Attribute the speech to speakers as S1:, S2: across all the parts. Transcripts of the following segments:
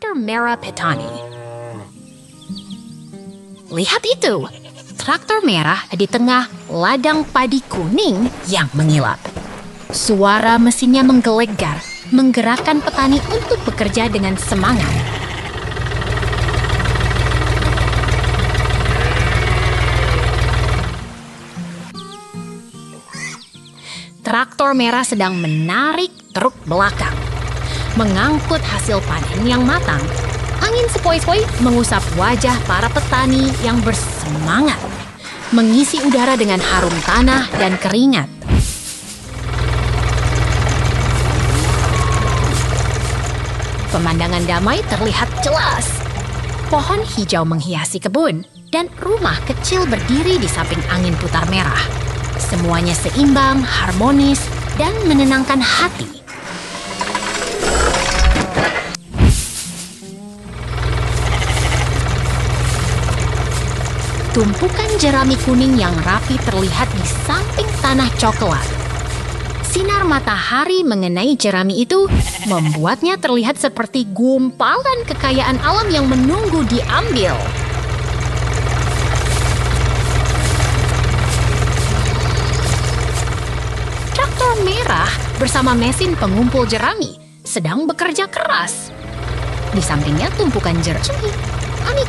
S1: traktor merah petani. Lihat itu, traktor merah di tengah ladang padi kuning yang mengilap. Suara mesinnya menggelegar, menggerakkan petani untuk bekerja dengan semangat. Traktor merah sedang menarik truk belakang, mengangkut hasil panen yang matang. Angin sepoi-sepoi mengusap wajah para petani yang bersemangat, mengisi udara dengan harum tanah dan keringat. Pemandangan damai terlihat jelas. Pohon hijau menghiasi kebun, dan rumah kecil berdiri di samping angin putar merah. Semuanya seimbang, harmonis, dan menenangkan hati. Tumpukan jerami kuning yang rapi terlihat di samping tanah coklat. Sinar matahari mengenai jerami itu membuatnya terlihat seperti gumpalan kekayaan alam yang menunggu diambil. Traktor merah bersama mesin pengumpul jerami sedang bekerja keras. Di sampingnya tumpukan jerami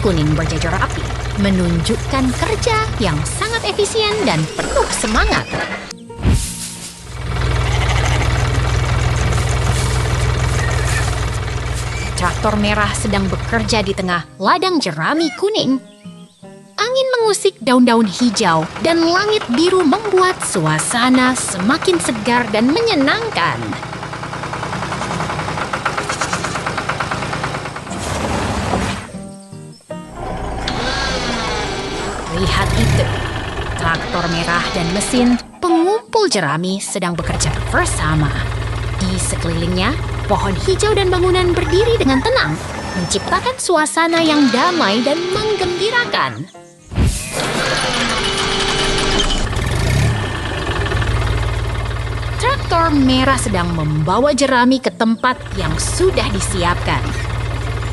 S1: kuning berjajar rapi, menunjukkan kerja yang sangat efisien dan penuh semangat. Traktor merah sedang bekerja di tengah ladang jerami kuning. Angin mengusik daun-daun hijau dan langit biru membuat suasana semakin segar dan menyenangkan. Lihat itu, traktor merah dan mesin pengumpul jerami sedang bekerja bersama. Di sekelilingnya, pohon hijau dan bangunan berdiri dengan tenang, menciptakan suasana yang damai dan menggembirakan. Traktor merah sedang membawa jerami ke tempat yang sudah disiapkan.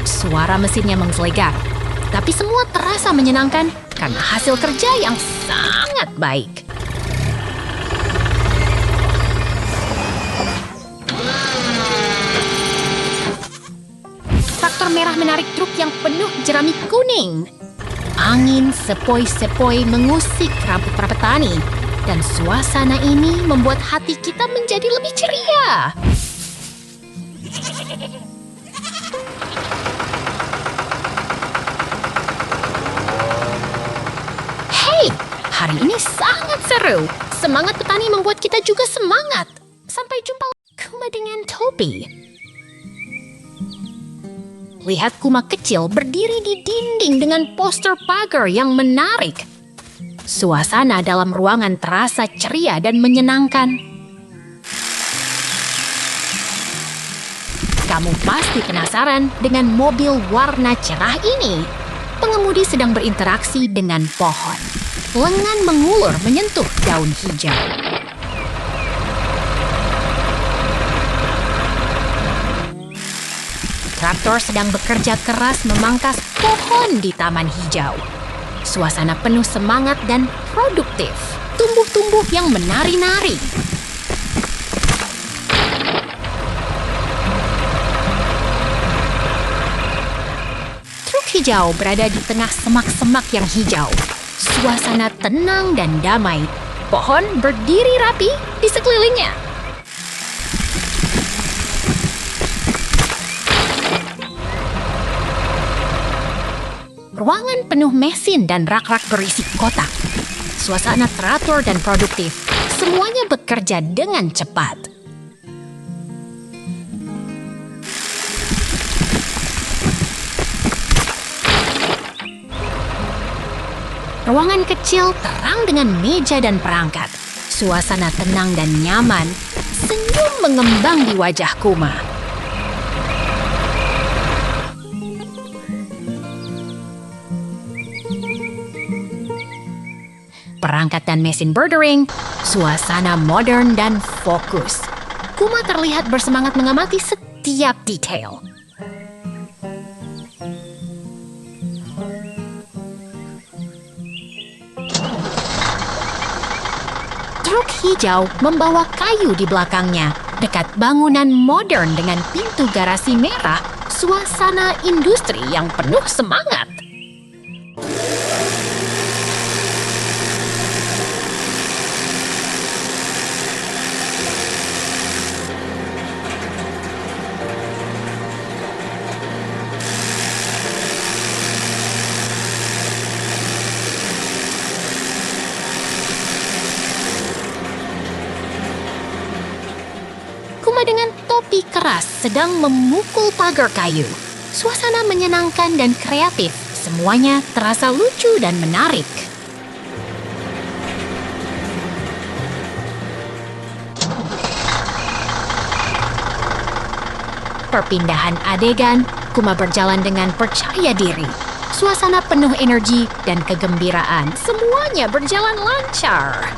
S1: Suara mesinnya menggelegar, tapi semua terasa menyenangkan karena hasil kerja yang sangat baik. Traktor merah menarik truk yang penuh jerami kuning. Angin sepoi-sepoi mengusik rambut para petani, dan suasana ini membuat hati kita menjadi lebih ceria. Hey, hari ini sangat seru. Semangat petani membuat kita juga semangat. Sampai jumpa Kuma dengan topi. Lihat Kuma kecil berdiri di dinding dengan poster pagar yang menarik. Suasana dalam ruangan terasa ceria dan menyenangkan. Kamu pasti penasaran dengan mobil warna cerah ini. Pengemudi sedang berinteraksi dengan pohon. Lengan mengulur menyentuh daun hijau. Traktor sedang bekerja keras memangkas pohon di taman hijau. Suasana penuh semangat dan produktif. Tumbuh-tumbuh yang menari-nari. Truk hijau berada di tengah semak-semak yang hijau. Suasana tenang dan damai. Pohon berdiri rapi di sekelilingnya. Ruangan penuh mesin dan rak-rak berisi kotak. Suasana teratur dan produktif. Semuanya bekerja dengan cepat. Ruangan kecil terang dengan meja dan perangkat. Suasana tenang dan nyaman. Senyum mengembang di wajah Kuma. Perangkat dan mesin berdering, suasana modern dan fokus. Kuma terlihat bersemangat mengamati setiap detail. truk hijau membawa kayu di belakangnya. Dekat bangunan modern dengan pintu garasi merah, suasana industri yang penuh semangat. Kuma dengan topi keras sedang memukul pagar kayu. Suasana menyenangkan dan kreatif. Semuanya terasa lucu dan menarik. Perpindahan adegan, Kuma berjalan dengan percaya diri. Suasana penuh energi dan kegembiraan. Semuanya berjalan lancar.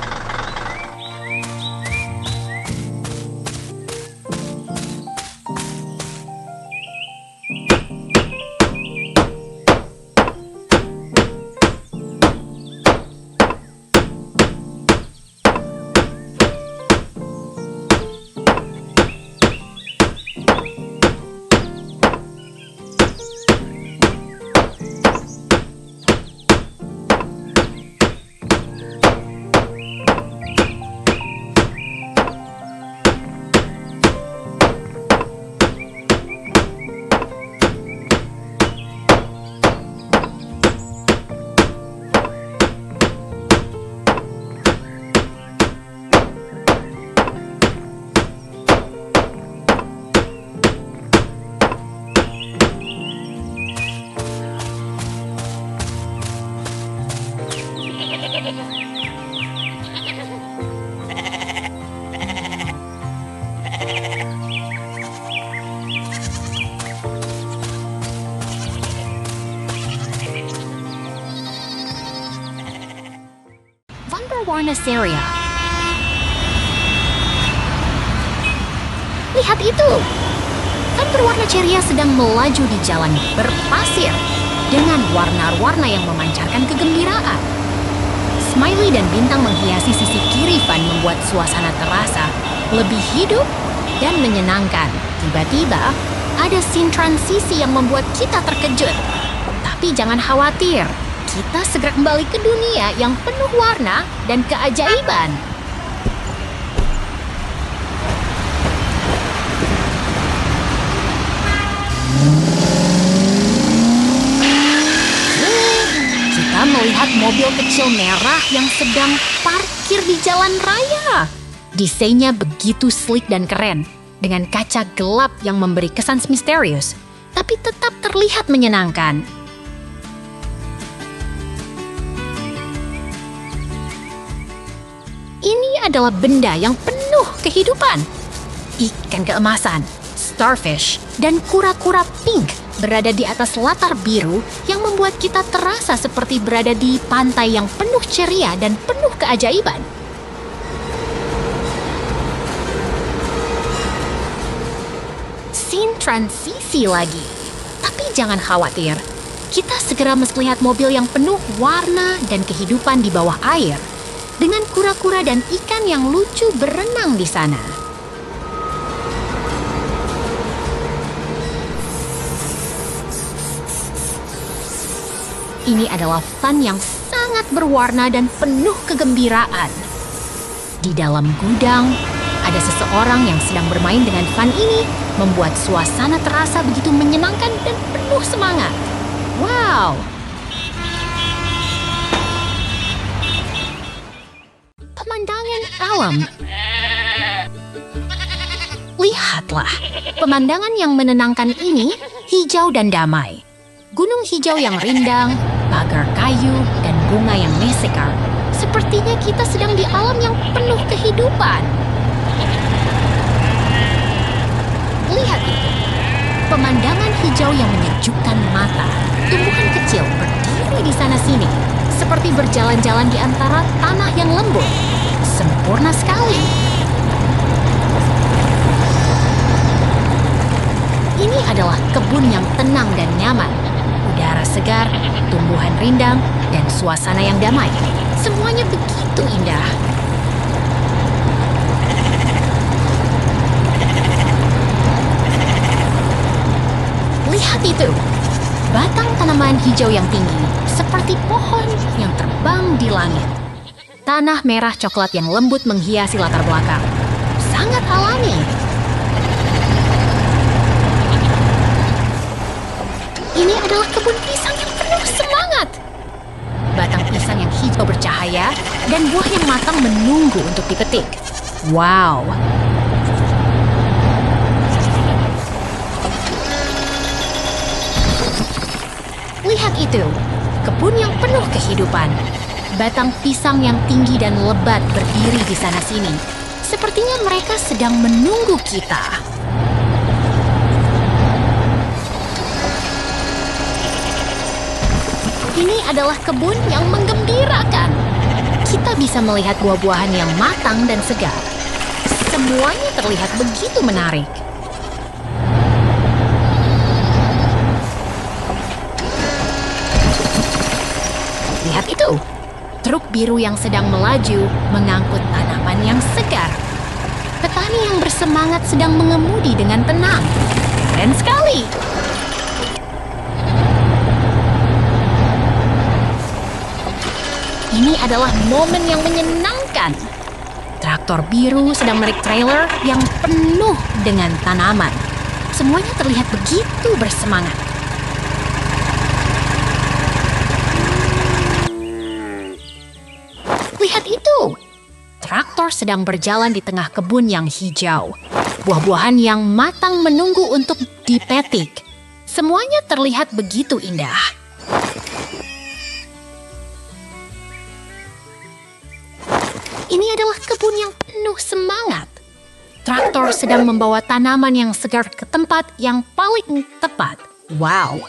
S1: Van berwarna ceria. Lihat itu! Van berwarna ceria sedang melaju di jalan berpasir dengan warna-warna yang memancarkan kegembiraan. Smiley dan bintang menghiasi sisi kiri Van membuat suasana terasa lebih hidup dan menyenangkan. Tiba-tiba ada scene transisi yang membuat kita terkejut. Tapi jangan khawatir, kita segera kembali ke dunia yang penuh warna dan keajaiban. Kita melihat mobil kecil merah yang sedang parkir di jalan raya. Desainnya begitu sleek dan keren, dengan kaca gelap yang memberi kesan misterius, tapi tetap terlihat menyenangkan. Ini adalah benda yang penuh kehidupan. Ikan keemasan, starfish, dan kura-kura pink berada di atas latar biru yang membuat kita terasa seperti berada di pantai yang penuh ceria dan penuh keajaiban. Scene transisi lagi. Tapi jangan khawatir, kita segera melihat mobil yang penuh warna dan kehidupan di bawah air, dengan kura-kura dan ikan yang lucu berenang di sana. Ini adalah fun yang sangat berwarna dan penuh kegembiraan. Di dalam gudang, ada seseorang yang sedang bermain dengan fun ini, membuat suasana terasa begitu menyenangkan dan penuh semangat. Wow! Pemandangan alam. Lihatlah, pemandangan yang menenangkan ini hijau dan damai. Gunung hijau yang rindang, pagar kayu, dan bunga yang mesekar. Sepertinya kita sedang di alam yang penuh kehidupan. Lihat itu, pemandangan hijau yang menyejukkan mata. Tumbuhan kecil berdiri di sana-sini, seperti berjalan-jalan di antara tanah yang lembut. Sempurna sekali. Ini adalah kebun yang tenang dan nyaman. Udara segar, tumbuhan rindang, dan suasana yang damai. Semuanya begitu indah. Lihat itu! Batang tanaman hijau yang tinggi, seperti pohon yang terbang di langit. Tanah merah coklat yang lembut menghiasi latar belakang. Sangat alami. Ini adalah kebun pisang yang penuh semangat. Batang pisang yang hijau bercahaya dan buah yang matang menunggu untuk dipetik. Wow! Lihat itu, kebun yang penuh kehidupan. Batang pisang yang tinggi dan lebat berdiri di sana-sini. Sepertinya mereka sedang menunggu kita. Ini adalah kebun yang menggembirakan. Kita bisa melihat buah-buahan yang matang dan segar. Semuanya terlihat begitu menarik. Lihat itu, truk biru yang sedang melaju mengangkut tanaman yang segar. Petani yang bersemangat sedang mengemudi dengan tenang. Keren sekali! Ini adalah momen yang menyenangkan. Traktor biru sedang menarik trailer yang penuh dengan tanaman. Semuanya terlihat begitu bersemangat. Lihat itu! Traktor sedang berjalan di tengah kebun yang hijau. Buah-buahan yang matang menunggu untuk dipetik. Semuanya terlihat begitu indah. Ini adalah kebun yang penuh semangat. Traktor sedang membawa tanaman yang segar ke tempat yang paling tepat. Wow!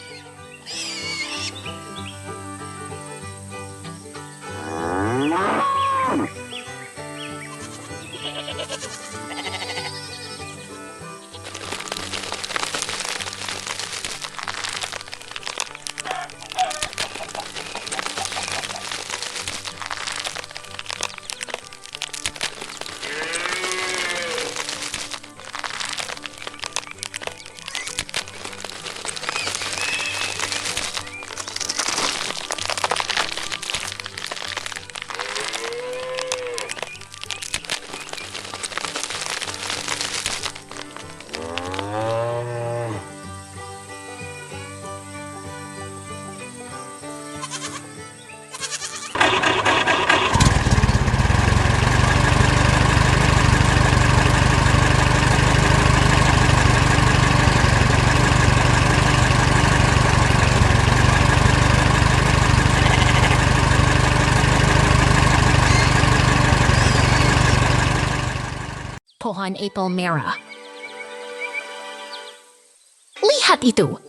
S1: Pohon apel merah. Lihat itu!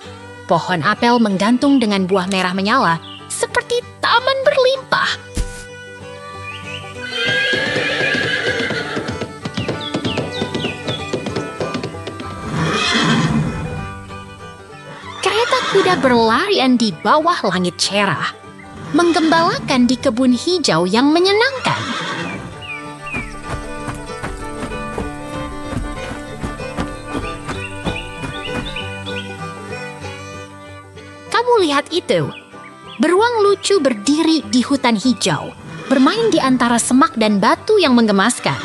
S1: Pohon apel menggantung dengan buah merah menyala, seperti taman berlimpah. Kereta kuda berlarian di bawah langit cerah, menggembalakan di kebun hijau yang menyenangkan. Lihat itu, beruang lucu berdiri di hutan hijau, bermain di antara semak dan batu yang menggemaskan.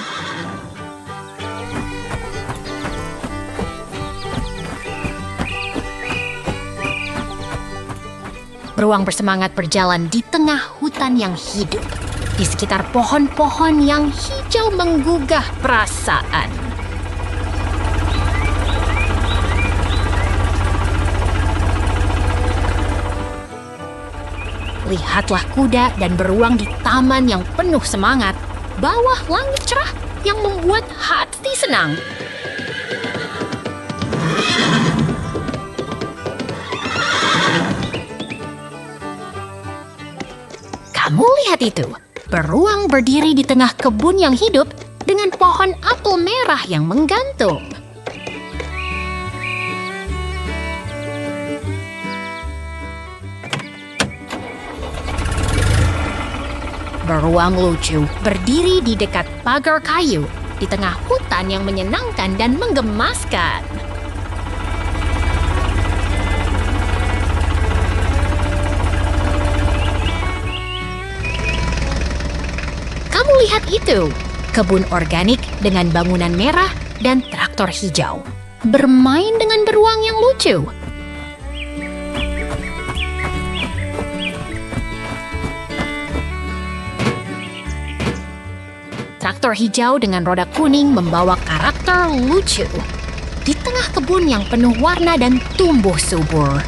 S1: Beruang bersemangat berjalan di tengah hutan yang hidup, di sekitar pohon-pohon yang hijau menggugah perasaan. Lihatlah kuda dan beruang di taman yang penuh semangat, bawah langit cerah yang membuat hati senang. Kamu lihat itu, beruang berdiri di tengah kebun yang hidup dengan pohon apel merah yang menggantung. Beruang lucu berdiri di dekat pagar kayu di tengah hutan yang menyenangkan dan menggemaskan. Lihat itu, kebun organik dengan bangunan merah dan traktor hijau bermain dengan beruang yang lucu. Traktor hijau dengan roda kuning membawa karakter lucu di tengah kebun yang penuh warna dan tumbuh subur.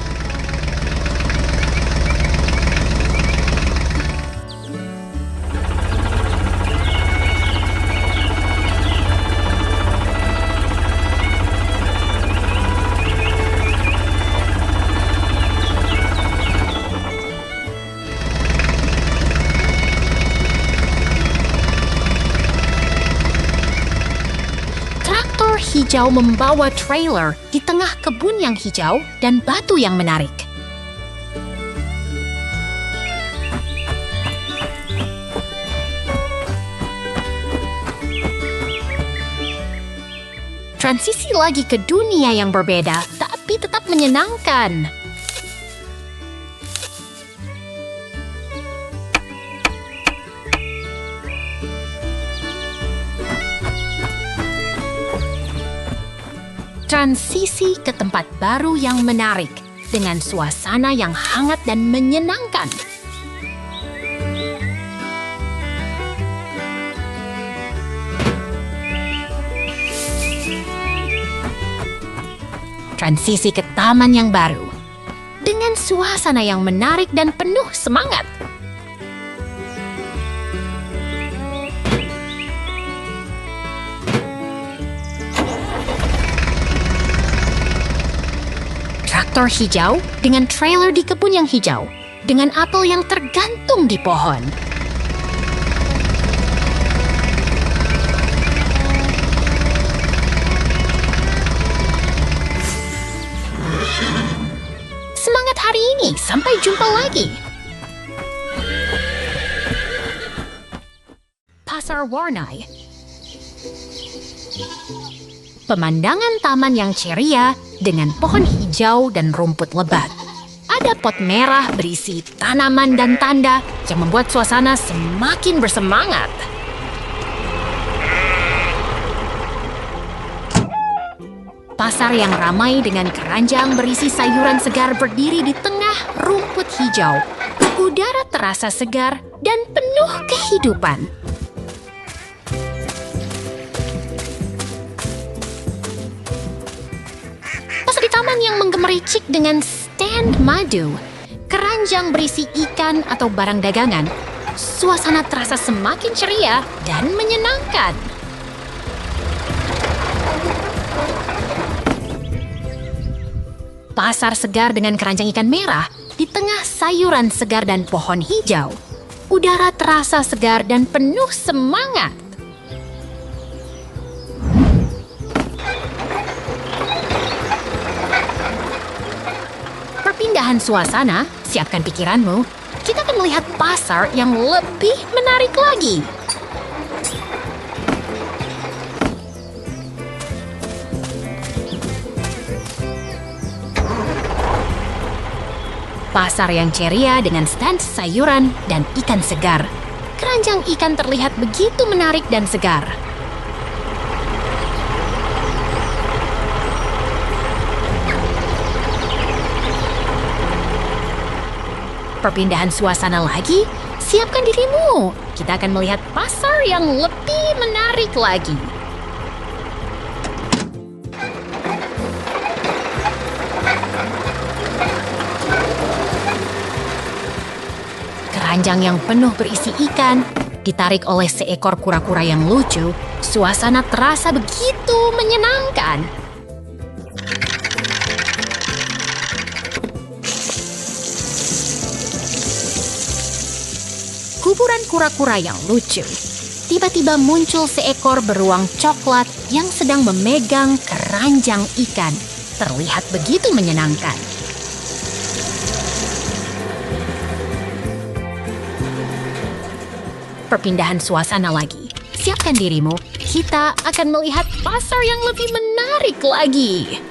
S1: Hijau membawa trailer di tengah kebun yang hijau dan batu yang menarik. Transisi lagi ke dunia yang berbeda, tapi tetap menyenangkan. Transisi ke tempat baru yang menarik dengan suasana yang hangat dan menyenangkan. Transisi ke taman yang baru dengan suasana yang menarik dan penuh semangat. Traktor hijau dengan trailer di kebun yang hijau, dengan apel yang tergantung di pohon. Semangat hari ini, sampai jumpa lagi. Pasar Warnai. Pemandangan taman yang ceria dengan pohon hijau dan rumput lebat. Ada pot merah berisi tanaman dan tanda yang membuat suasana semakin bersemangat. Pasar yang ramai dengan keranjang berisi sayuran segar berdiri di tengah rumput hijau. Udara terasa segar dan penuh kehidupan. Taman yang menggemericik dengan stand madu, keranjang berisi ikan atau barang dagangan, suasana terasa semakin ceria dan menyenangkan. Pasar segar dengan keranjang ikan merah di tengah sayuran segar dan pohon hijau. Udara terasa segar dan penuh semangat. Perpindahan suasana, siapkan pikiranmu. Kita akan melihat pasar yang lebih menarik lagi. Pasar yang ceria dengan stand sayuran dan ikan segar. Keranjang ikan terlihat begitu menarik dan segar. Perpindahan suasana lagi, siapkan dirimu. Kita akan melihat pasar yang lebih menarik lagi. Keranjang yang penuh berisi ikan, ditarik oleh seekor kura-kura yang lucu, suasana terasa begitu menyenangkan. Kuburan kura-kura yang lucu. Tiba-tiba muncul seekor beruang coklat yang sedang memegang keranjang ikan. Terlihat begitu menyenangkan. Perpindahan suasana lagi. Siapkan dirimu, kita akan melihat pasar yang lebih menarik lagi.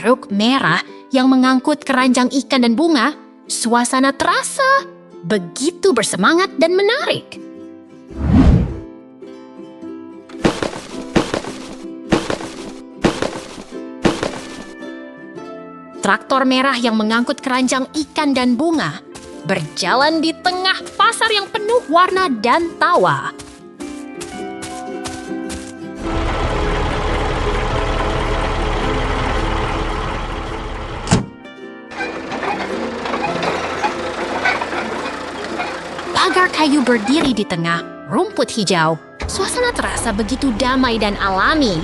S1: truk merah yang mengangkut keranjang ikan dan bunga, suasana terasa begitu bersemangat dan menarik. Traktor merah yang mengangkut keranjang ikan dan bunga berjalan di tengah pasar yang penuh warna dan tawa. Pagar kayu berdiri di tengah rumput hijau. Suasana terasa begitu damai dan alami.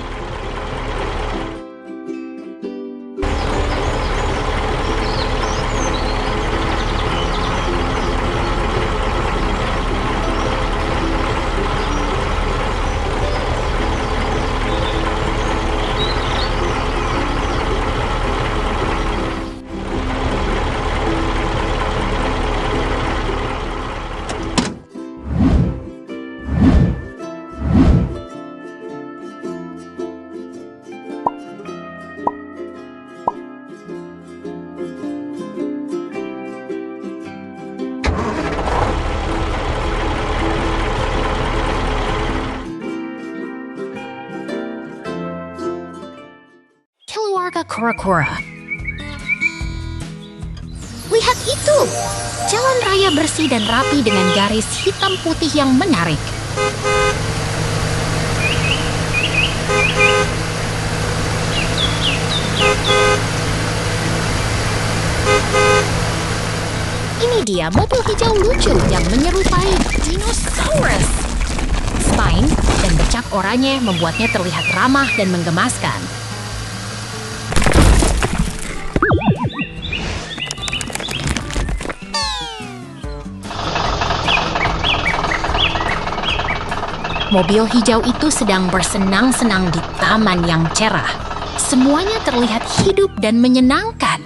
S1: Keluarga kura-kura. Lihat itu! Jalan raya bersih dan rapi dengan garis hitam putih yang menarik. Ini dia mobil hijau lucu yang menyerupai dinosaurus. Spine dan bercak oranye membuatnya terlihat ramah dan menggemaskan. Mobil hijau itu sedang bersenang-senang di taman yang cerah. Semuanya terlihat hidup dan menyenangkan.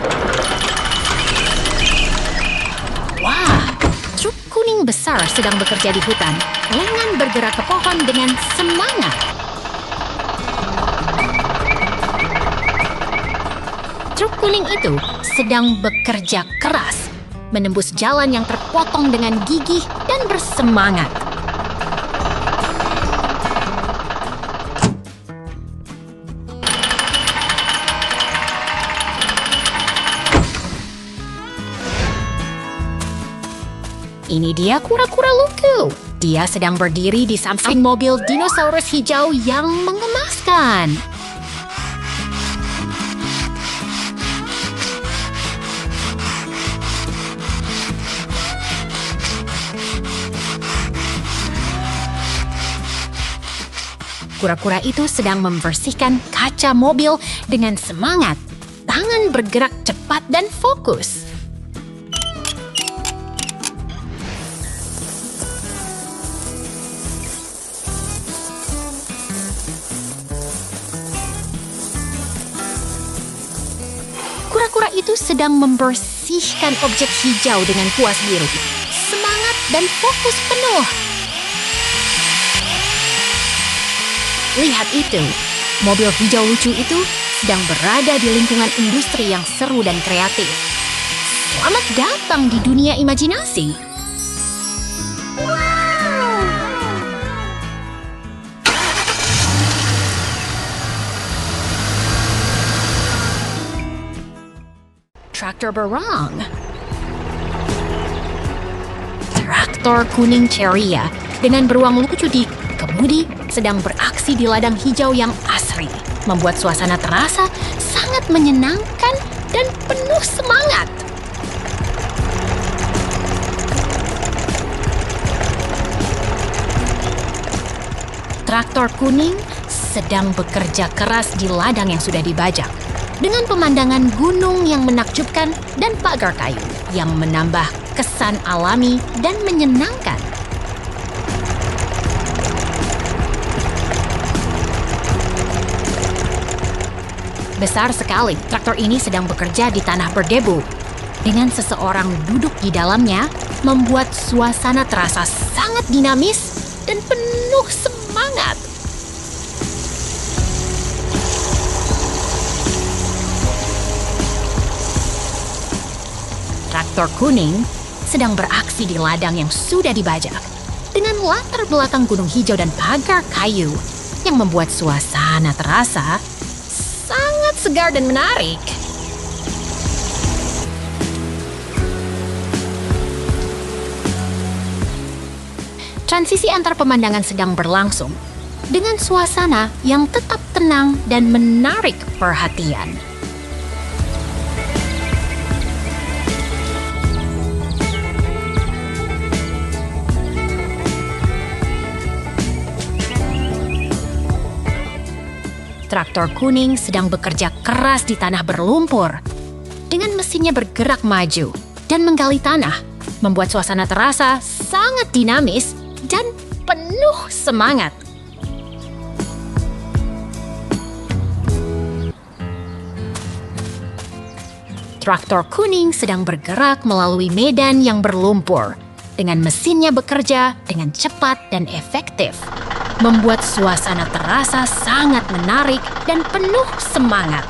S1: Wah, truk kuning besar sedang bekerja di hutan. Lengan bergerak ke pohon dengan semangat. Truk kuning itu sedang bekerja keras, menembus jalan yang terpotong dengan gigih dan bersemangat. Ini dia kura-kura lucu. Dia sedang berdiri di samping mobil dinosaurus hijau yang menggemaskan. Kura-kura itu sedang membersihkan kaca mobil dengan semangat. Tangan bergerak cepat dan fokus. Kura-kura itu sedang membersihkan objek hijau dengan puas diri. Semangat dan fokus penuh. Lihat itu, mobil hijau lucu itu sedang berada di lingkungan industri yang seru dan kreatif. Selamat datang di dunia imajinasi. Traktor berang. Traktor kuning ceria dengan beruang lucu di kemudi sedang beraksi di ladang hijau yang asri, membuat suasana terasa sangat menyenangkan dan penuh semangat. Traktor kuning sedang bekerja keras di ladang yang sudah dibajak. Dengan pemandangan gunung yang menakjubkan dan pagar kayu yang menambah kesan alami dan menyenangkan. Besar sekali, traktor ini sedang bekerja di tanah berdebu. Dengan seseorang duduk di dalamnya, membuat suasana terasa sangat dinamis dan penuh semangat. traktor kuning sedang beraksi di ladang yang sudah dibajak dengan latar belakang gunung hijau dan pagar kayu yang membuat suasana terasa sangat segar dan menarik. Transisi antar pemandangan sedang berlangsung dengan suasana yang tetap tenang dan menarik perhatian. Traktor kuning sedang bekerja keras di tanah berlumpur. Dengan mesinnya bergerak maju dan menggali tanah, membuat suasana terasa sangat dinamis dan penuh semangat. Traktor kuning sedang bergerak melalui medan yang berlumpur, dengan mesinnya bekerja dengan cepat dan efektif, membuat suasana terasa sangat menarik dan penuh semangat.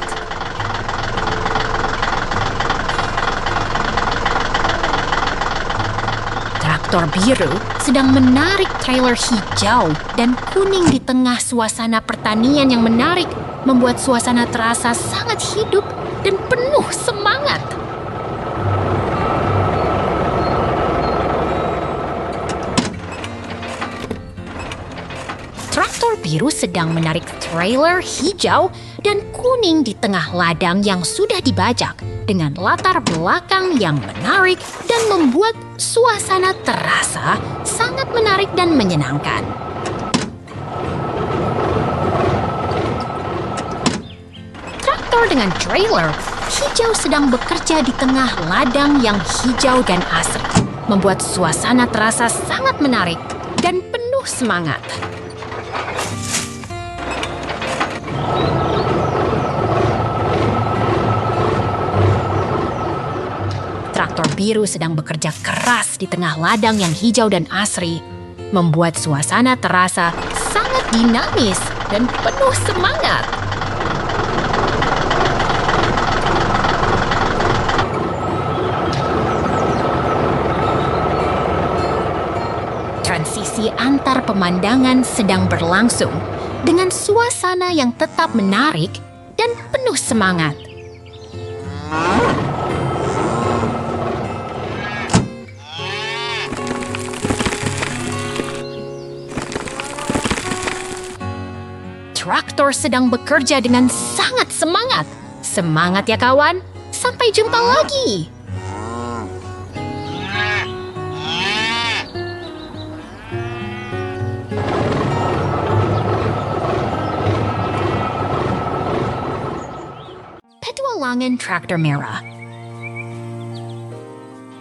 S1: Traktor biru sedang menarik trailer hijau dan kuning di tengah suasana pertanian yang menarik, membuat suasana terasa sangat hidup dan penuh semangat. Traktor biru sedang menarik trailer hijau dan kuning di tengah ladang yang sudah dibajak dengan latar belakang yang menarik dan membuat suasana terasa sangat menarik dan menyenangkan. Traktor dengan trailer hijau sedang bekerja di tengah ladang yang hijau dan asri, membuat suasana terasa sangat menarik dan penuh semangat. Traktor biru sedang bekerja keras di tengah ladang yang hijau dan asri, membuat suasana terasa sangat dinamis dan penuh semangat. Transisi antar pemandangan sedang berlangsung dengan suasana yang tetap menarik dan penuh semangat. Traktor sedang bekerja dengan sangat semangat. Semangat ya kawan, sampai jumpa lagi. Petualangan traktor merah.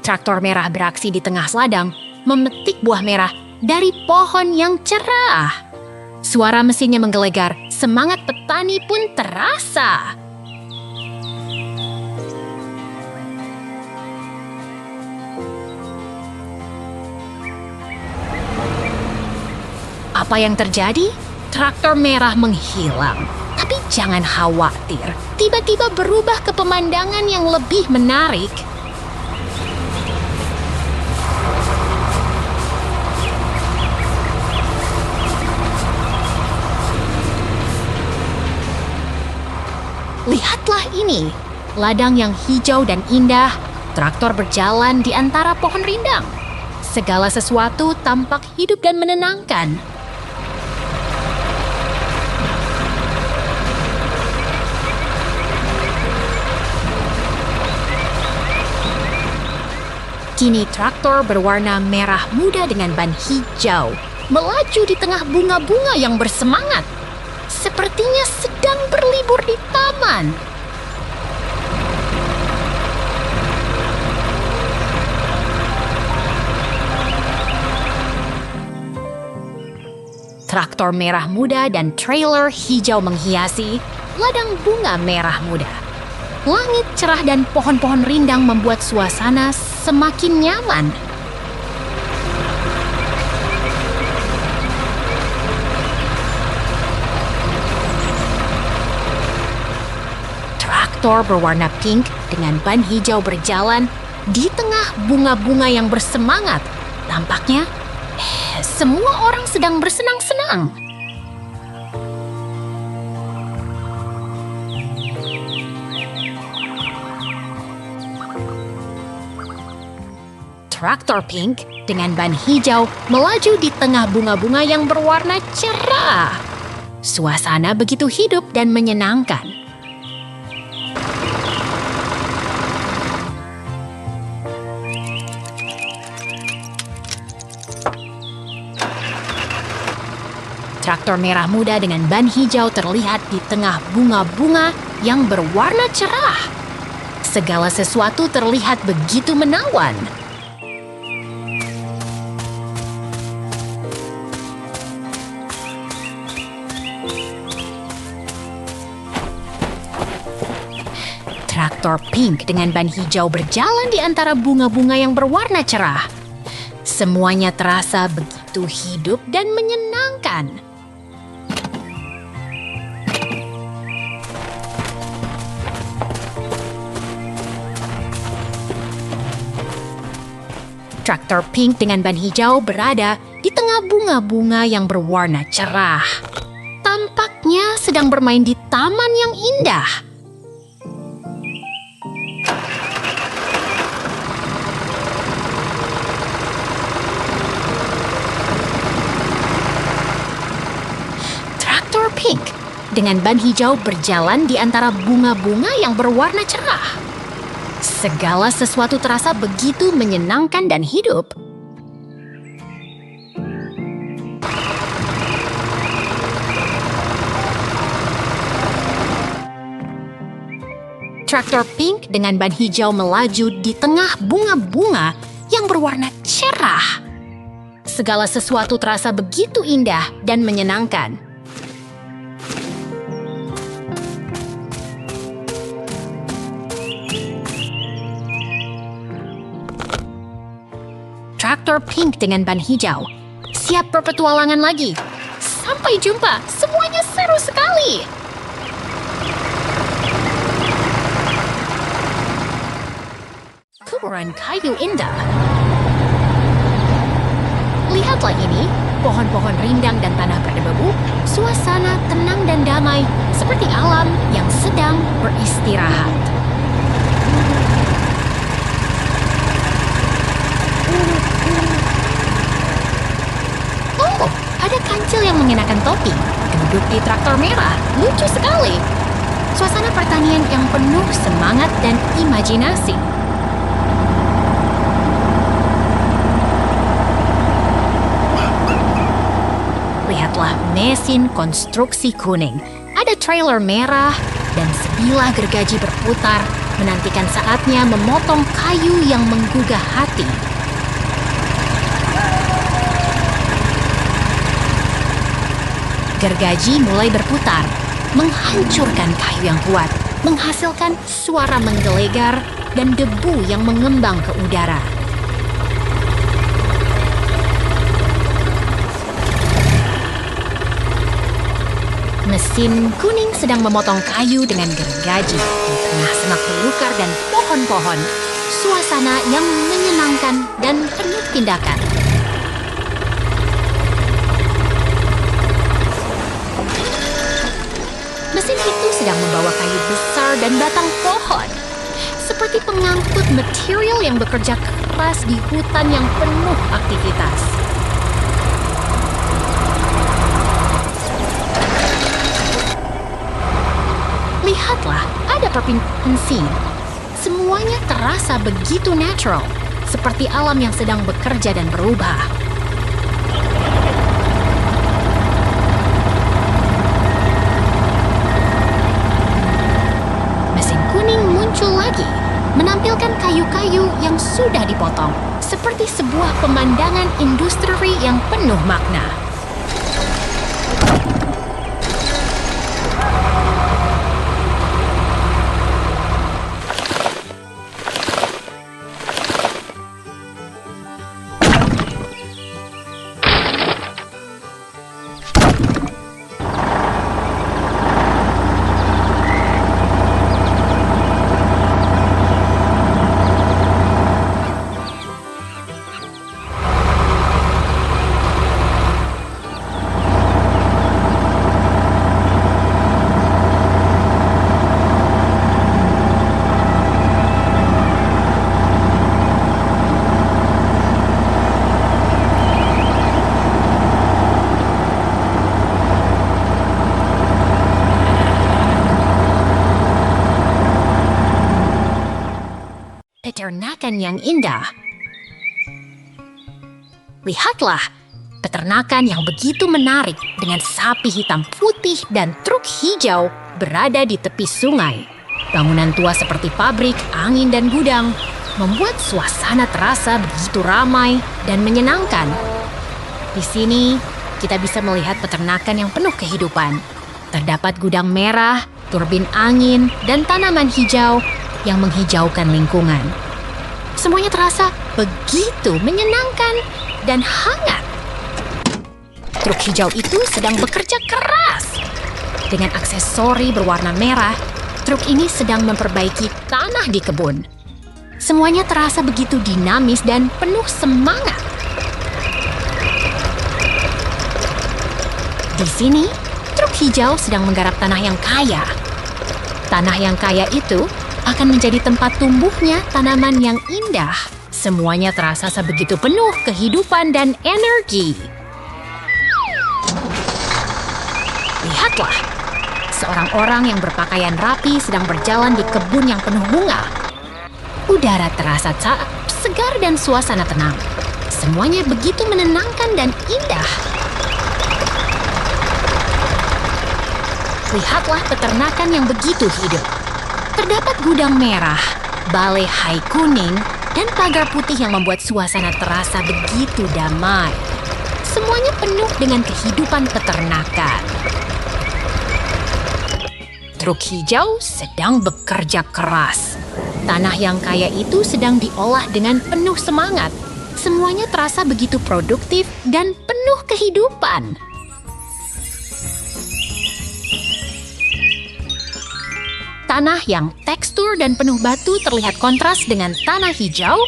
S1: Traktor merah beraksi di tengah ladang, memetik buah merah dari pohon yang cerah. Suara mesinnya menggelegar, semangat petani pun terasa. Apa yang terjadi? Traktor merah menghilang. Tapi jangan khawatir, tiba-tiba berubah ke pemandangan yang lebih menarik. Lihatlah ini, ladang yang hijau dan indah, traktor berjalan di antara pohon rindang. Segala sesuatu tampak hidup dan menenangkan. Kini traktor berwarna merah muda dengan ban hijau melaju di tengah bunga-bunga yang bersemangat. Sepertinya sedang berlibur di taman. Traktor merah muda dan trailer hijau menghiasi ladang bunga merah muda. Langit cerah dan pohon-pohon rindang membuat suasana semakin nyaman. Traktor berwarna pink dengan ban hijau berjalan di tengah bunga-bunga yang bersemangat. Tampaknya semua orang sedang bersenang-senang. Traktor Pink dengan ban hijau melaju di tengah bunga-bunga yang berwarna cerah. Suasana begitu hidup dan menyenangkan. Traktor merah muda dengan ban hijau terlihat di tengah bunga-bunga yang berwarna cerah. Segala sesuatu terlihat begitu menawan. Traktor Pink dengan ban hijau berjalan di antara bunga-bunga yang berwarna cerah. Semuanya terasa begitu hidup dan menyenangkan. Traktor Pink dengan ban hijau berada di tengah bunga-bunga yang berwarna cerah. Tampaknya sedang bermain di taman yang indah. Traktor Pink dengan ban hijau berjalan di antara bunga-bunga yang berwarna cerah. Segala sesuatu terasa begitu menyenangkan dan hidup. Traktor Pink dengan ban hijau melaju di tengah bunga-bunga yang berwarna cerah. Segala sesuatu terasa begitu indah dan menyenangkan. Traktor Pink dengan ban hijau siap berpetualangan lagi. Sampai jumpa, semuanya seru sekali. Kuburan kayu indah. Lihatlah ini, pohon-pohon rindang dan tanah berdebu, suasana tenang dan damai seperti alam yang sedang beristirahat. Oh, ada kancil yang mengenakan topi, duduk di traktor merah. Lucu sekali. Suasana pertanian yang penuh semangat dan imajinasi. Lihatlah mesin konstruksi kuning. Ada trailer merah dan sebilah gergaji berputar menantikan saatnya memotong kayu yang menggugah hati. Gergaji mulai berputar, menghancurkan kayu yang kuat, menghasilkan suara menggelegar dan debu yang mengembang ke udara. Mesin kuning sedang memotong kayu dengan gergaji di tengah semak belukar dan pohon-pohon. Suasana yang menyenangkan dan penuh tindakan. Mesin itu sedang membawa kayu besar dan batang pohon. Seperti pengangkut material yang bekerja keras di hutan yang penuh aktivitas. Lihatlah, ada perpindahan mesin. Semuanya terasa begitu natural, seperti alam yang sedang bekerja dan berubah. Mesin kuning muncul lagi, menampilkan kayu-kayu yang sudah dipotong, seperti sebuah pemandangan industri yang penuh makna. peternakan yang indah. Lihatlah, peternakan yang begitu menarik dengan sapi hitam putih dan truk hijau berada di tepi sungai. Bangunan tua seperti pabrik, angin, dan gudang membuat suasana terasa begitu ramai dan menyenangkan. Di sini, kita bisa melihat peternakan yang penuh kehidupan. Terdapat gudang merah, turbin angin, dan tanaman hijau yang menghijaukan lingkungan. Semuanya terasa begitu menyenangkan dan hangat. Truk hijau itu sedang bekerja keras. Dengan aksesori berwarna merah, truk ini sedang memperbaiki tanah di kebun. Semuanya terasa begitu dinamis dan penuh semangat. Di sini, truk hijau sedang menggarap tanah yang kaya. Tanah yang kaya itu akan menjadi tempat tumbuhnya tanaman yang indah. Semuanya terasa sebegitu penuh kehidupan dan energi. Lihatlah, seorang orang yang berpakaian rapi sedang berjalan di kebun yang penuh bunga. Udara terasa segar dan suasana tenang. Semuanya begitu menenangkan dan indah. Lihatlah peternakan yang begitu hidup. Terdapat gudang merah, balai hai kuning, dan pagar putih yang membuat suasana terasa begitu damai. Semuanya penuh dengan kehidupan peternakan. Truk hijau sedang bekerja keras. Tanah yang kaya itu sedang diolah dengan penuh semangat. Semuanya terasa begitu produktif dan penuh kehidupan. Tanah yang tekstur dan penuh batu terlihat kontras dengan tanah hijau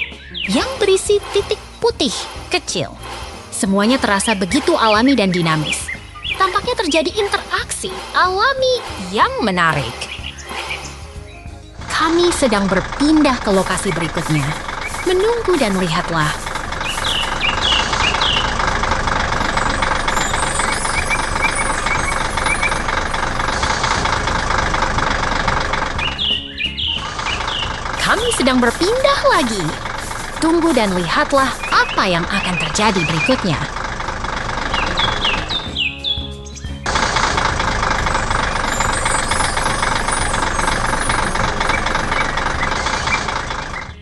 S1: yang berisi titik putih kecil. Semuanya terasa begitu alami dan dinamis. Tampaknya terjadi interaksi alami yang menarik. Kami sedang berpindah ke lokasi berikutnya. Menunggu dan lihatlah. Kami sedang berpindah lagi. Tunggu dan lihatlah apa yang akan terjadi berikutnya.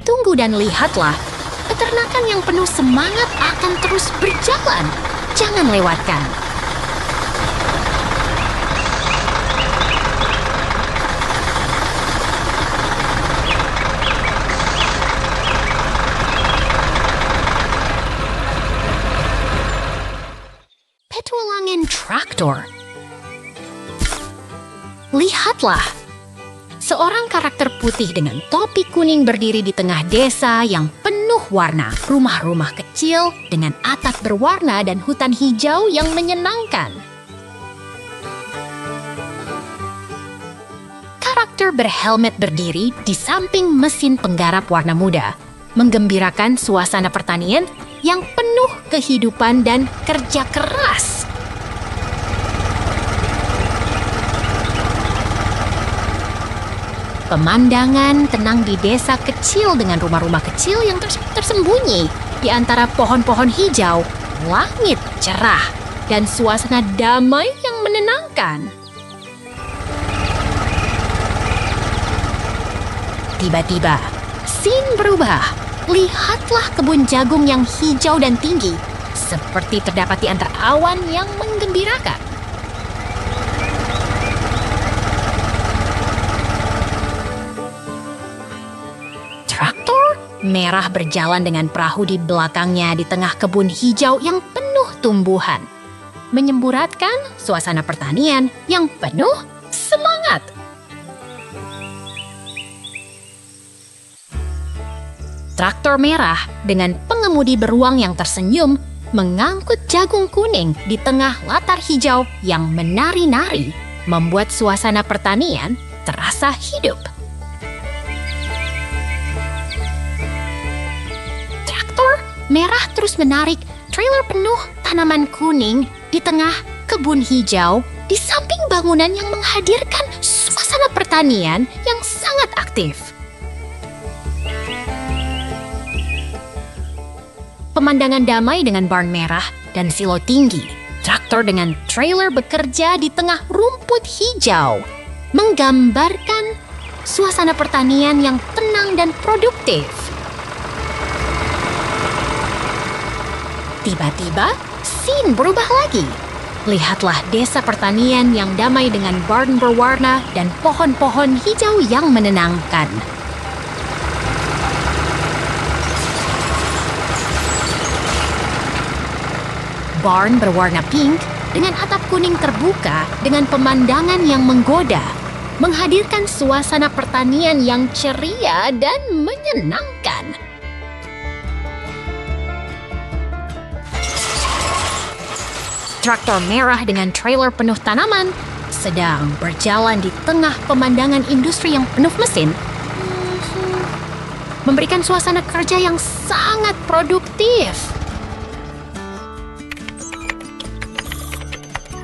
S1: Tunggu dan lihatlah, peternakan yang penuh semangat akan terus berjalan. Jangan lewatkan. Petualangan traktor. Lihatlah, seorang karakter putih dengan topi kuning berdiri di tengah desa yang penuh warna. Rumah-rumah kecil dengan atap berwarna dan hutan hijau yang menyenangkan. Karakter berhelmet berdiri di samping mesin penggarap warna muda, menggembirakan suasana pertanian yang penuh kehidupan dan kerja keras. Pemandangan tenang di desa kecil dengan rumah-rumah kecil yang tersembunyi di antara pohon-pohon hijau, langit cerah, dan suasana damai yang menenangkan. Tiba-tiba, scene berubah. Lihatlah kebun jagung yang hijau dan tinggi, seperti terdapat di antara awan yang menggembirakan. Traktor merah berjalan dengan perahu di belakangnya di tengah kebun hijau yang penuh tumbuhan, menyemburatkan suasana pertanian yang penuh semangat. Traktor merah dengan pengemudi beruang yang tersenyum mengangkut jagung kuning di tengah latar hijau yang menari-nari, membuat suasana pertanian terasa hidup. Traktor merah terus menarik trailer penuh tanaman kuning di tengah kebun hijau di samping bangunan yang menghadirkan suasana pertanian yang sangat aktif. pemandangan damai dengan barn merah dan silo tinggi. Traktor dengan trailer bekerja di tengah rumput hijau, menggambarkan suasana pertanian yang tenang dan produktif. Tiba-tiba, scene berubah lagi. Lihatlah desa pertanian yang damai dengan barn berwarna dan pohon-pohon hijau yang menenangkan. Barn berwarna pink dengan atap kuning terbuka dengan pemandangan yang menggoda, menghadirkan suasana pertanian yang ceria dan menyenangkan. Traktor merah dengan trailer penuh tanaman sedang berjalan di tengah pemandangan industri yang penuh mesin, memberikan suasana kerja yang sangat produktif.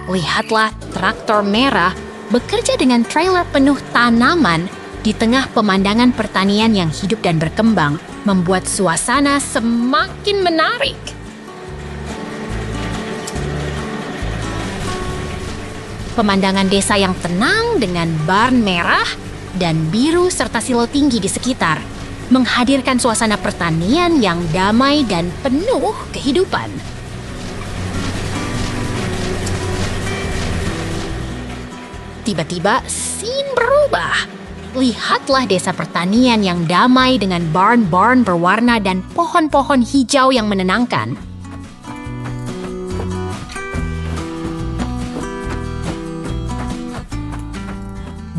S1: Lihatlah traktor merah bekerja dengan trailer penuh tanaman di tengah pemandangan pertanian yang hidup dan berkembang, membuat suasana semakin menarik. Pemandangan desa yang tenang dengan barn merah dan biru serta silo tinggi di sekitar menghadirkan suasana pertanian yang damai dan penuh kehidupan. Tiba-tiba, scene berubah. Lihatlah desa pertanian yang damai dengan barn-barn berwarna dan pohon-pohon hijau yang menenangkan.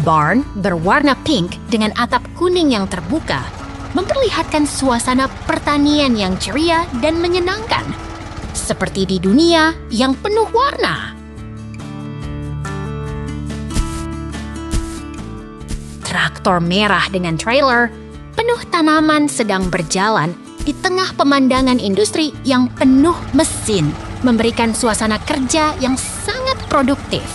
S1: Barn berwarna pink dengan atap kuning yang terbuka, memperlihatkan suasana pertanian yang ceria dan menyenangkan, seperti di dunia yang penuh warna. Traktor merah dengan trailer penuh tanaman sedang berjalan di tengah pemandangan industri yang penuh mesin, memberikan suasana kerja yang sangat produktif.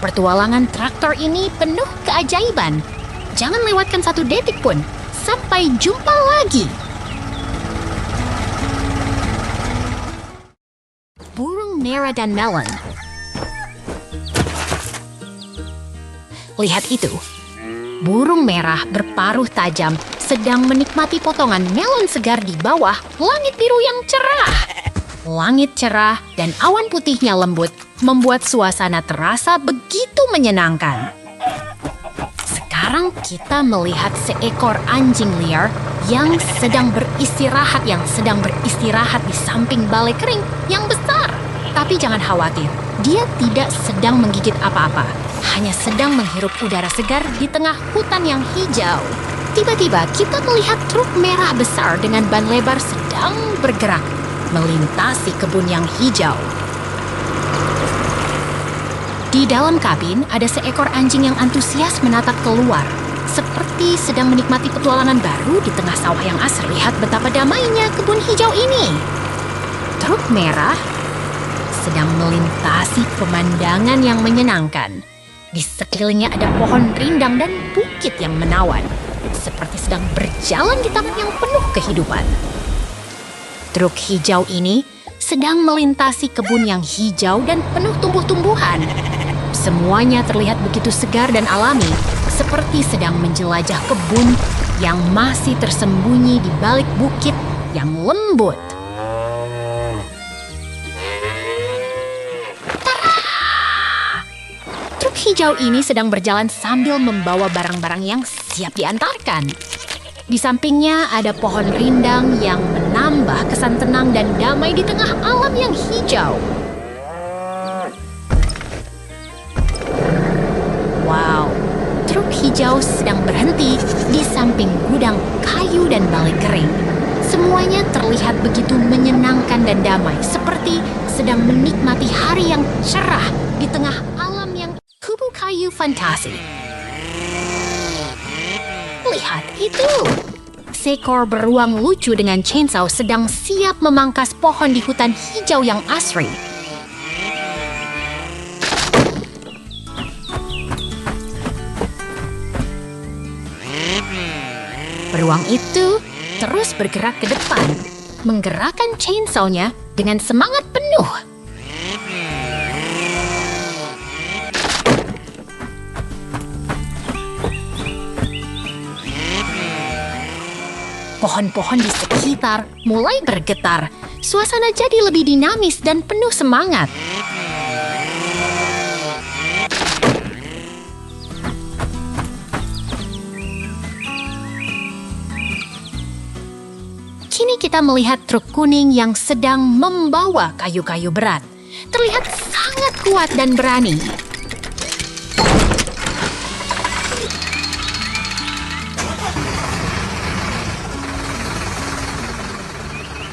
S1: Petualangan traktor ini penuh keajaiban. Jangan lewatkan satu detik pun. Sampai jumpa lagi. Burung merah dan melon. Lihat itu. Burung merah berparuh tajam sedang menikmati potongan melon segar di bawah langit biru yang cerah. Langit cerah dan awan putihnya lembut membuat suasana terasa begitu menyenangkan. Sekarang kita melihat seekor anjing liar yang sedang beristirahat di samping balai kering yang besar. Tapi jangan khawatir, dia tidak sedang menggigit apa-apa, hanya sedang menghirup udara segar di tengah hutan yang hijau. Tiba-tiba kita melihat truk merah besar dengan ban lebar sedang bergerak melintasi kebun yang hijau. Di dalam kabin ada seekor anjing yang antusias menatap keluar, seperti sedang menikmati petualangan baru di tengah sawah yang asri. Lihat betapa damainya kebun hijau ini. Truk merah sedang melintasi pemandangan yang menyenangkan. Di sekelilingnya ada pohon rindang dan bukit yang menawan, seperti sedang berjalan di taman yang penuh kehidupan. Truk hijau ini sedang melintasi kebun yang hijau dan penuh tumbuh-tumbuhan. Semuanya terlihat begitu segar dan alami, seperti sedang menjelajah kebun yang masih tersembunyi di balik bukit yang lembut. Tada! Truk hijau ini sedang berjalan sambil membawa barang-barang yang siap diantarkan. Di sampingnya ada pohon rindang yang menambah kesan tenang dan damai di tengah alam yang hijau. Wow, truk hijau sedang berhenti di samping gudang kayu dan balai kering. Semuanya terlihat begitu menyenangkan dan damai, seperti sedang menikmati hari yang cerah di tengah alam yang kubu kayu fantasi. Lihat itu! Seekor beruang lucu dengan chainsaw sedang siap memangkas pohon di hutan hijau yang asri. Beruang itu terus bergerak ke depan, menggerakkan chainsaw-nya dengan semangat penuh. Pohon-pohon di sekitar mulai bergetar. Suasana jadi lebih dinamis dan penuh semangat. Kini kita melihat truk kuning yang sedang membawa kayu-kayu berat. Terlihat sangat kuat dan berani.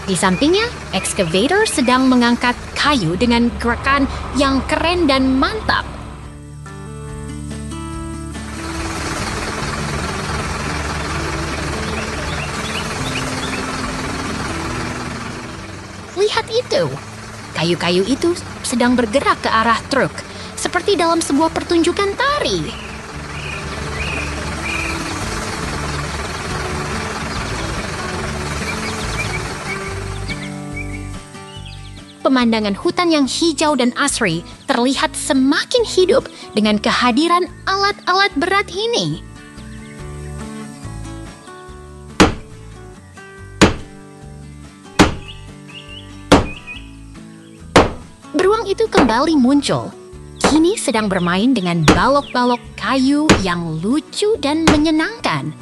S1: Di sampingnya, excavator sedang mengangkat kayu dengan gerakan yang keren dan mantap. Lihat itu, kayu-kayu itu sedang bergerak ke arah truk, seperti dalam sebuah pertunjukan tari. Pemandangan hutan yang hijau dan asri terlihat semakin hidup dengan kehadiran alat-alat berat ini. Beruang itu kembali muncul. Kini sedang bermain dengan balok-balok kayu yang lucu dan menyenangkan.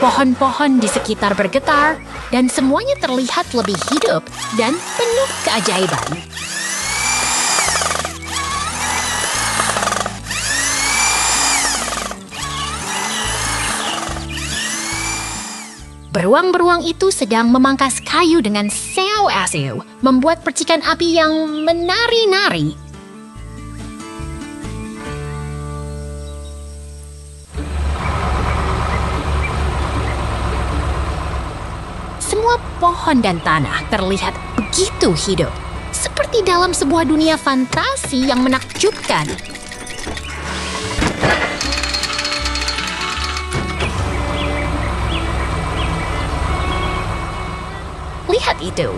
S1: Pohon-pohon di sekitar bergetar dan semuanya terlihat lebih hidup dan penuh keajaiban. Beruang-beruang itu sedang memangkas kayu dengan sew-asew, membuat percikan api yang menari-nari. Semua pohon dan tanah terlihat begitu hidup, seperti dalam sebuah dunia fantasi yang menakjubkan. Lihat itu,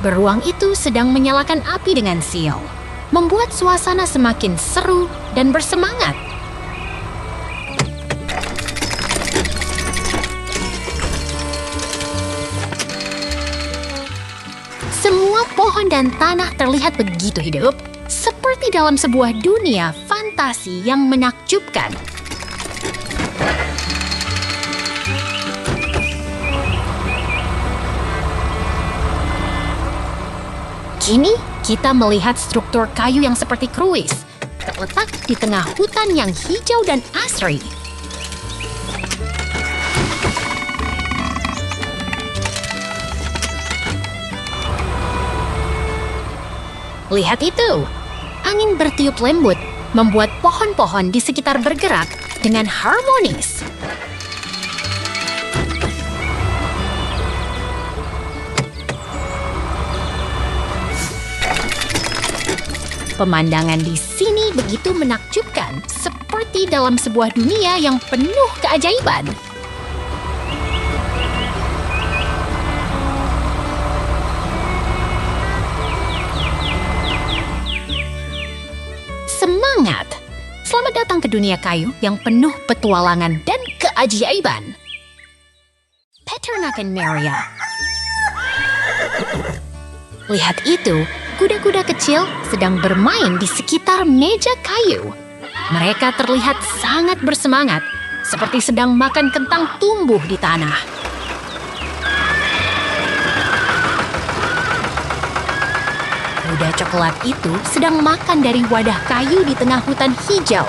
S1: beruang itu sedang menyalakan api dengan sial, membuat suasana semakin seru dan bersemangat. Semua pohon dan tanah terlihat begitu hidup, seperti dalam sebuah dunia fantasi yang menakjubkan. Kini, kita melihat struktur kayu yang seperti kruis, terletak di tengah hutan yang hijau dan asri. Lihat itu, angin bertiup lembut, membuat pohon-pohon di sekitar bergerak dengan harmonis. Pemandangan di sini begitu menakjubkan, seperti dalam sebuah dunia yang penuh keajaiban. Semangat! Selamat datang ke dunia kayu yang penuh petualangan dan keajaiban. Peternakan Maria. Lihat itu, kuda-kuda kecil sedang bermain di sekitar meja kayu. Mereka terlihat sangat bersemangat, seperti sedang makan kentang tumbuh di tanah. Kuda coklat itu sedang makan dari wadah kayu di tengah hutan hijau.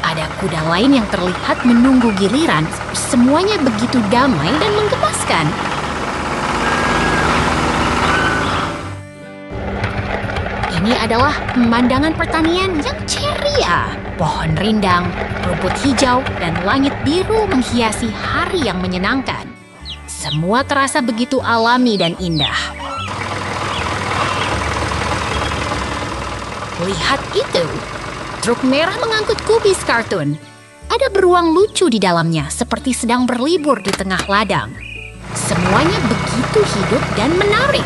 S1: Ada kuda lain yang terlihat menunggu giliran, semuanya begitu damai dan menggemaskan. Ini adalah pemandangan pertanian yang ceria. Pohon rindang, rumput hijau, dan langit biru menghiasi hari yang menyenangkan. Semua terasa begitu alami dan indah. Lihat itu, truk merah mengangkut kubis kartun. Ada beruang lucu di dalamnya, seperti sedang berlibur di tengah ladang. Semuanya begitu hidup dan menarik.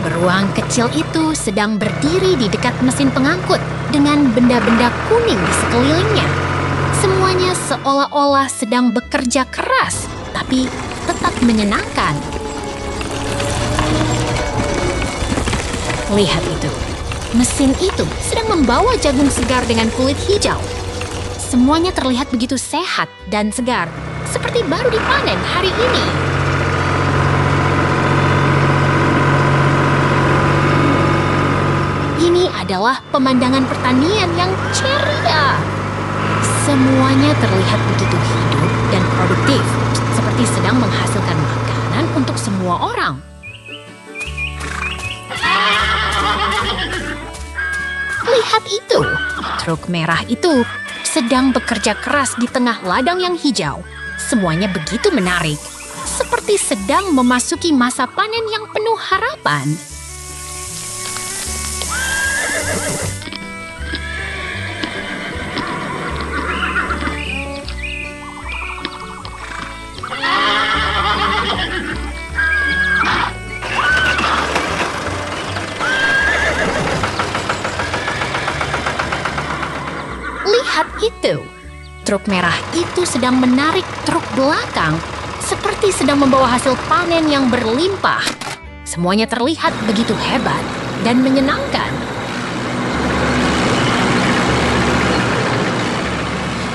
S1: Beruang kecil itu sedang berdiri di dekat mesin pengangkut dengan benda-benda kuning di sekelilingnya. Semuanya seolah-olah sedang bekerja keras, tapi tetap menyenangkan. Lihat itu. Mesin itu sedang membawa jagung segar dengan kulit hijau. Semuanya terlihat begitu sehat dan segar, seperti baru dipanen hari ini. Ini adalah pemandangan pertanian yang ceria. Semuanya terlihat begitu hidup dan produktif, seperti sedang menghasilkan makanan untuk semua orang. Lihat itu, truk merah itu sedang bekerja keras di tengah ladang yang hijau. Semuanya begitu menarik, seperti sedang memasuki masa panen yang penuh harapan. Lihat itu, truk merah itu sedang menarik truk belakang, seperti sedang membawa hasil panen yang berlimpah. Semuanya terlihat begitu hebat dan menyenangkan.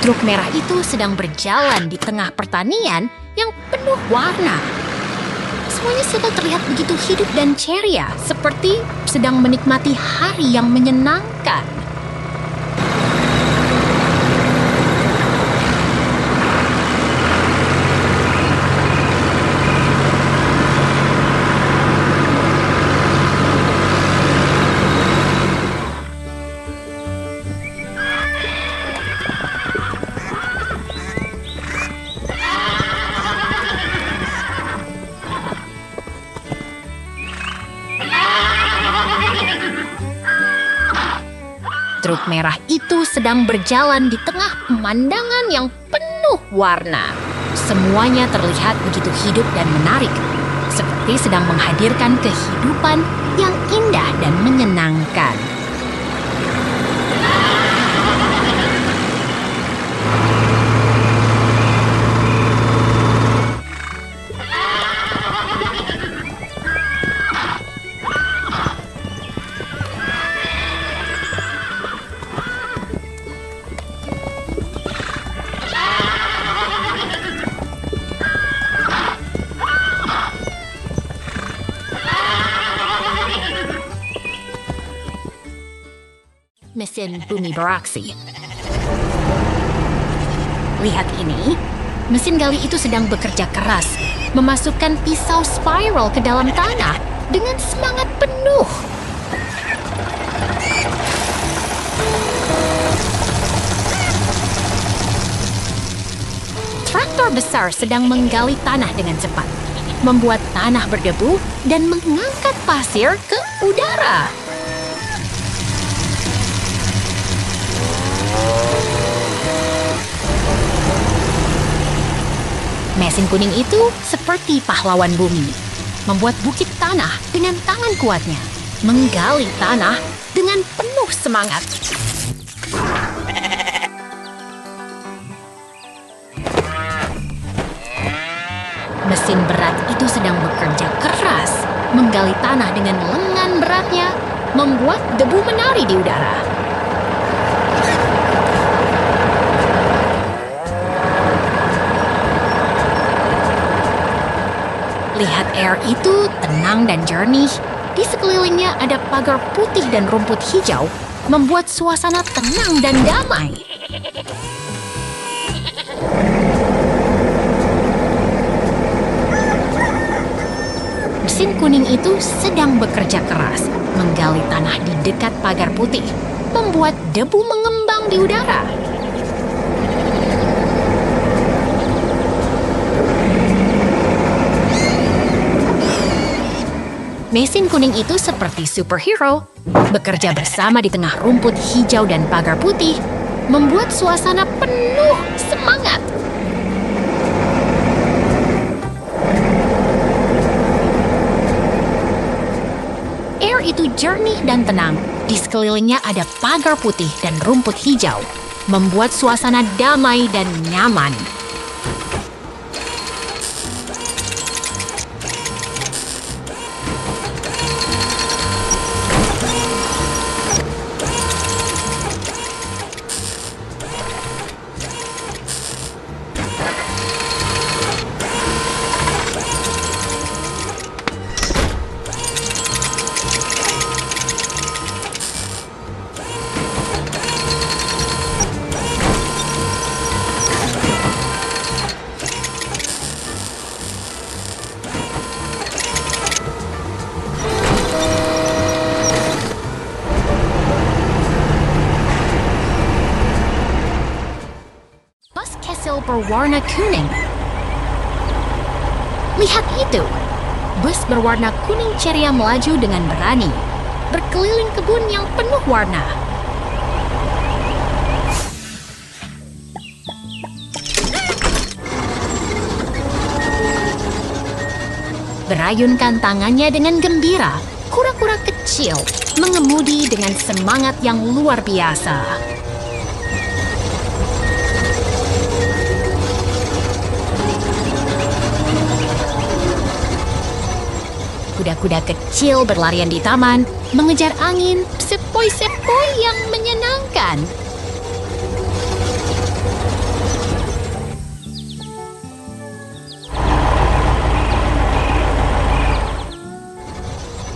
S1: Truk merah itu sedang berjalan di tengah pertanian yang penuh warna. Semuanya sedang terlihat begitu hidup dan ceria, seperti sedang menikmati hari yang menyenangkan. Truk merah itu sedang berjalan di tengah pemandangan yang penuh warna. Semuanya terlihat begitu hidup dan menarik, seperti sedang menghadirkan kehidupan yang indah dan menyenangkan. Mesin bumi beraksi. Lihat ini, mesin gali itu sedang bekerja keras, memasukkan pisau spiral ke dalam tanah dengan semangat penuh. Traktor besar sedang menggali tanah dengan cepat, membuat tanah berdebu dan mengangkat pasir ke udara. Mesin kuning itu seperti pahlawan bumi, membuat bukit tanah dengan tangan kuatnya, menggali tanah dengan penuh semangat. Mesin berat itu sedang bekerja keras, menggali tanah dengan lengan beratnya, membuat debu menari di udara. Lihat air itu tenang dan jernih. Di sekelilingnya ada pagar putih dan rumput hijau, membuat suasana tenang dan damai. Mesin kuning itu sedang bekerja keras, menggali tanah di dekat pagar putih, membuat debu mengembang di udara. Mesin kuning itu seperti superhero, bekerja bersama di tengah rumput hijau dan pagar putih, membuat suasana penuh semangat. Air itu jernih dan tenang. Di sekelilingnya ada pagar putih dan rumput hijau, membuat suasana damai dan nyaman. Berwarna kuning. Lihat itu! Bus berwarna kuning ceria melaju dengan berani, berkeliling kebun yang penuh warna. Berayunkan tangannya dengan gembira, kura-kura kecil mengemudi dengan semangat yang luar biasa. Kuda-kuda kecil berlarian di taman, mengejar angin, sepoi-sepoi yang menyenangkan.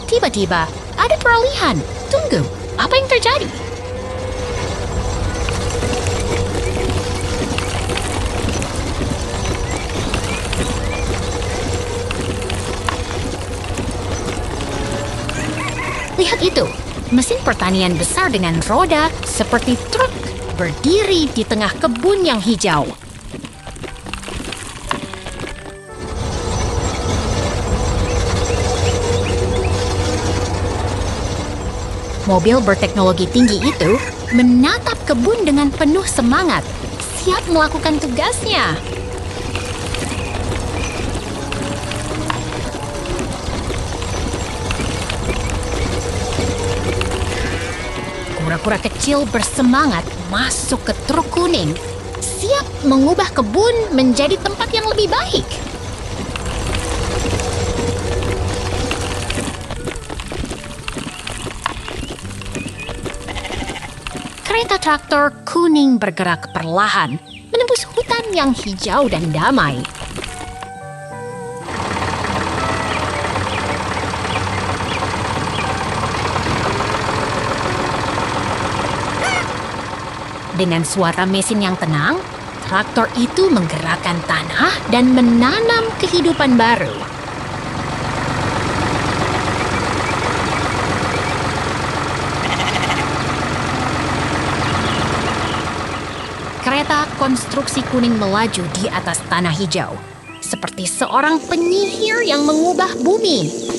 S1: Tiba-tiba, ada peralihan. Tunggu, apa yang terjadi? Lihat itu, mesin pertanian besar dengan roda seperti truk berdiri di tengah kebun yang hijau. Mobil berteknologi tinggi itu menatap kebun dengan penuh semangat, siap melakukan tugasnya. Kura-kura kecil bersemangat masuk ke truk kuning, siap mengubah kebun menjadi tempat yang lebih baik. Kereta traktor kuning bergerak perlahan, menembus hutan yang hijau dan damai. Dengan suara mesin yang tenang, traktor itu menggerakkan tanah dan menanam kehidupan baru. Kereta konstruksi kuning melaju di atas tanah hijau, seperti seorang penyihir yang mengubah bumi.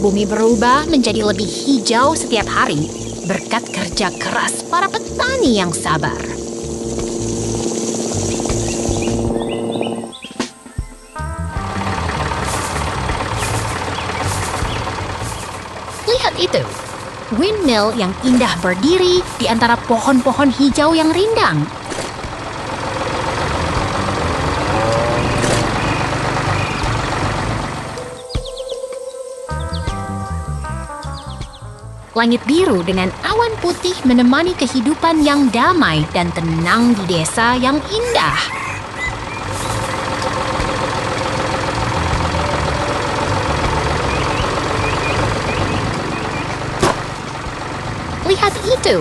S1: Bumi berubah menjadi lebih hijau setiap hari berkat kerja keras para petani yang sabar. Lihat itu, windmill yang indah berdiri di antara pohon-pohon hijau yang rindang. Langit biru dengan awan putih menemani kehidupan yang damai dan tenang di desa yang indah. Lihat itu!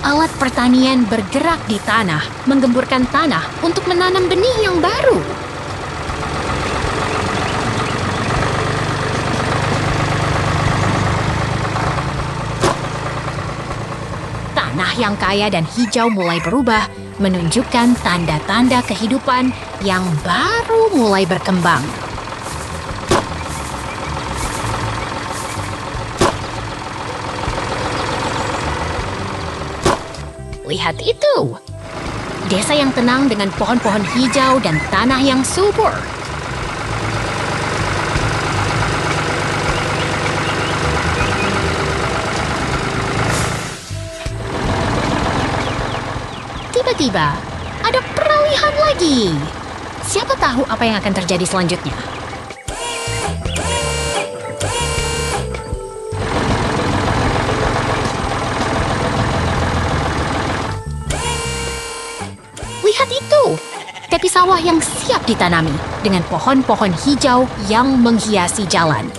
S1: Alat pertanian bergerak di tanah, menggemburkan tanah untuk menanam benih yang baru. Tanah yang kaya dan hijau mulai berubah, menunjukkan tanda-tanda kehidupan yang baru mulai berkembang. Lihat itu! Desa yang tenang dengan pohon-pohon hijau dan tanah yang subur. Tiba-tiba, ada peralihan lagi. Siapa tahu apa yang akan terjadi selanjutnya? Lihat itu! Tepi sawah yang siap ditanami dengan pohon-pohon hijau yang menghiasi jalan.